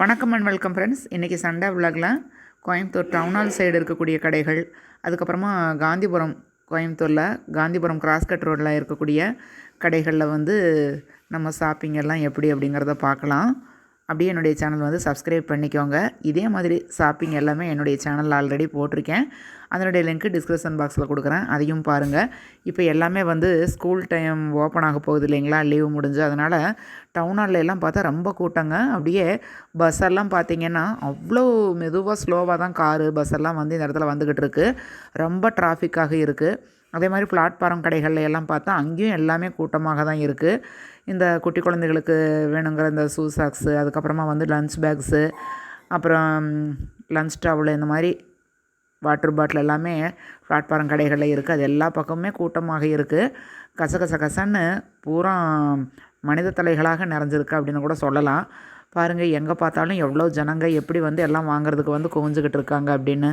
வணக்கம் and welcome friends. இன்றைக்கி Sunday விலாகில் கோயம்புத்தூர் டவுன் ஹால் சைடு இருக்கக்கூடிய கடைகள், அதுக்கப்புறமா காந்திபுரம், கோயம்புத்தூரில் காந்திபுரம் கிராஸ்கட் ரோடில் இருக்கக்கூடிய கடைகளில் நம்ம ஷாப்பிங் எல்லாம் எப்படி அப்படிங்கிறத பார்க்கலாம். அப்படியே என்னுடைய சேனல் சப்ஸ்கிரைப் பண்ணிக்கோங்க. இதே மாதிரி ஷாப்பிங் எல்லாமே என்னுடைய சேனலில் ஆல்ரெடி போட்டிருக்கேன். அதனுடைய லிங்க்கு டிஸ்கிரிப்ஷன் பாக்ஸில் கொடுக்குறேன், அதையும் பாருங்கள். இப்போ எல்லாமே ஸ்கூல் டைம் ஓப்பன் ஆக போகுது இல்லைங்களா, லீவு முடிஞ்சு. அதனால் டவுன் ஹாலில் எல்லாம் பார்த்தா ரொம்ப கூட்டங்க. அப்படியே பஸ்ஸெல்லாம் பார்த்திங்கன்னா அவ்வளோ மெதுவாக ஸ்லோவாக தான் காரு பஸ்ஸெல்லாம் இந்த இடத்துல வந்துக்கிட்டு இருக்குது. ரொம்ப டிராஃபிக்காக இருக்குது. அதே மாதிரி பிளாட்ஃபாரம் கடைகளில் எல்லாம் பார்த்தா அங்கேயும் எல்லாமே கூட்டமாக தான் இருக்குது. இந்த குட்டி குழந்தைகளுக்கு வேணுங்கிற இந்த ஷூ சாக்ஸு, அதுக்கப்புறமா லன்ச் பேக்ஸு, அப்புறம் லன்ச் டவல், இந்த மாதிரி வாட்டர் பாட்டில் எல்லாமே பிளாட்ஃபாரம் கடைகளில் இருக்குது. அது எல்லா பக்கமுமே கூட்டமாக இருக்குது. கசன்னு பூரா மனித தலைகளாக நிறைஞ்சிருக்கு அப்படின்னு கூட சொல்லலாம். பாருங்கள், எங்கே பார்த்தாலும் எவ்வளோ ஜனங்க எப்படி எல்லாம் வாங்குறதுக்கு குவிஞ்சிக்கிட்டு இருக்காங்க அப்படின்னு.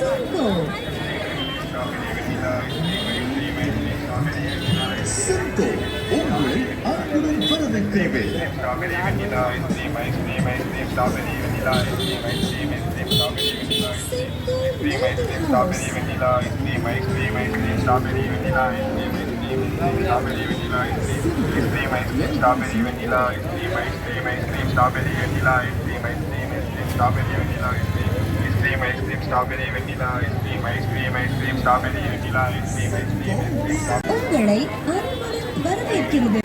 Cinco, உங்களை அன்புடன் வரவேற்கிறேன். Strawberry vanilla ice cream, strawberry vanilla ice cream, strawberry vanilla ice cream, strawberry vanilla ice cream, strawberry vanilla ice cream, strawberry vanilla ice cream, strawberry vanilla ice cream, strawberry vanilla ice cream, strawberry vanilla ice cream, strawberry vanilla ice cream, strawberry vanilla ice cream. உங்களை அன்புடன் வரவேற்கிறது.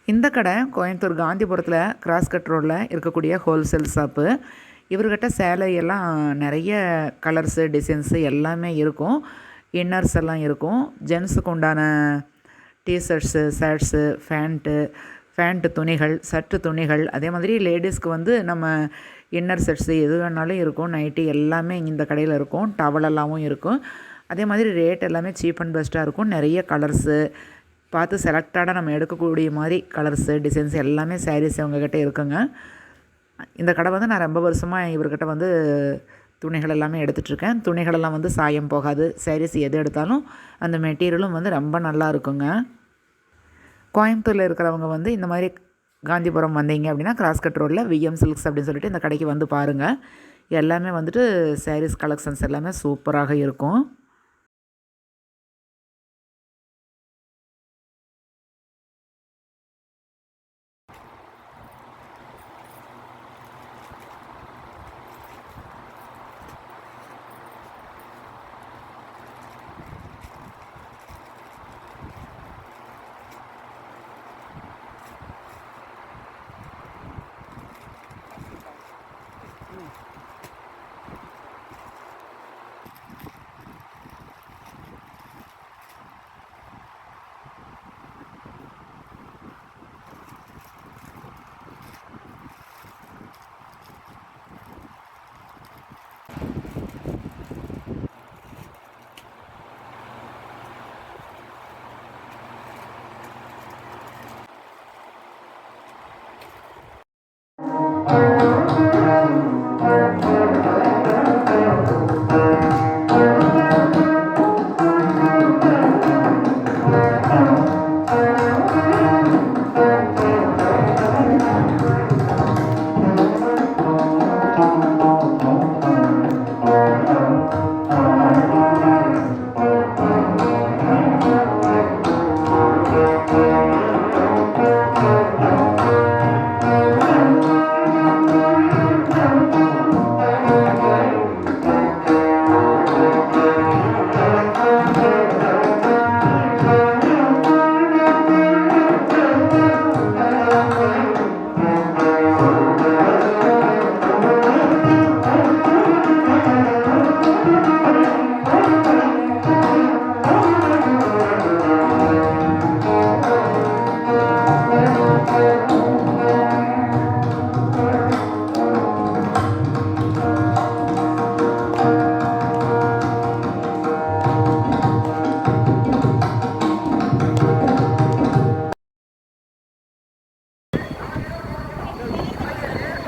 இந்த கடை Coimbatore காந்திபுரத்தில் cross cut ரோடில் இருக்கக்கூடிய wholesale shop. இவர்கிட்ட சேலையெல்லாம் நிறைய colours, designs எல்லாமே இருக்கும். இன்னர்ஸ் எல்லாம் இருக்கும். ஜென்ஸுக்கு உண்டான டிஷர்ட்ஸு, ஷர்ட்ஸு, ஃபேண்ட்டு துணிகள், சட்டு துணிகள், அதே மாதிரி லேடிஸ்க்கு நம்ம இன்னர் செட்ஸு எது வேணாலும் இருக்கும். நைட்டி எல்லாமே இந்த கடையில் இருக்கும். டவலெல்லாமும் இருக்கும். அதே மாதிரி ரேட் எல்லாமே சீப் அண்ட் பெஸ்ட்டாக இருக்கும். நிறைய கலர்ஸு பார்த்து செலக்டடாக நம்ம எடுக்கக்கூடிய மாதிரி கலர்ஸு, டிசைன்ஸ் எல்லாமே சாரீஸ் அவங்கக்கிட்ட இருக்குங்க. இந்த கடை நான் ரொம்ப வருஷமாக இவர்கிட்ட துணிகள் எல்லாமே எடுத்துகிட்ருக்கேன். துணிகளெல்லாம் சாயம் போகாது. சாரீஸ் எது எடுத்தாலும் அந்த மெட்டீரியலும் ரொம்ப நல்லா இருக்குங்க. கோயம்புத்தூரில் இருக்கிறவங்க இந்த மாதிரி காந்திபுரம் வந்தீங்க அப்படின்னா கிராஸ்கட் ரோடில் விஎம் சில்க்ஸ் அப்படின்னு சொல்லிட்டு இந்த கடைக்கு பாருங்கள். எல்லாமே சாரீஸ் கலெக்ஷன்ஸ் எல்லாமே சூப்பராக இருக்கும்.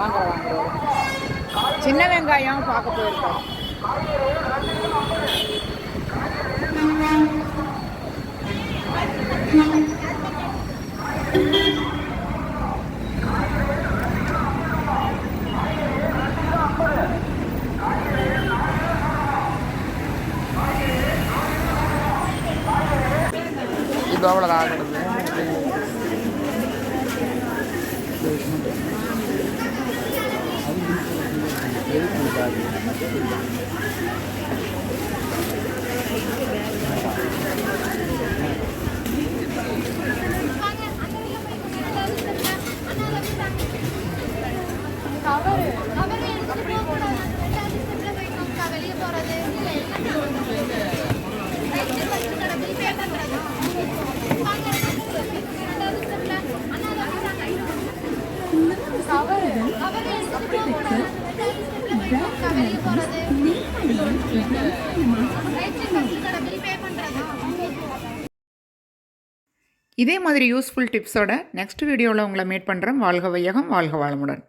வாங்குறோம். சின்ன வெங்காயம் பார்க்க போயிருக்கோம். இது அவ்வளோதான் ஆகிறது. இதே மாதிரி யூஸ்ஃபுல் டிப்ஸோட நெக்ஸ்ட் வீடியோவில் உங்களை மீட் பண்ணுறேன். வாழ்க வையகம், வாழ்க வளமுடன்.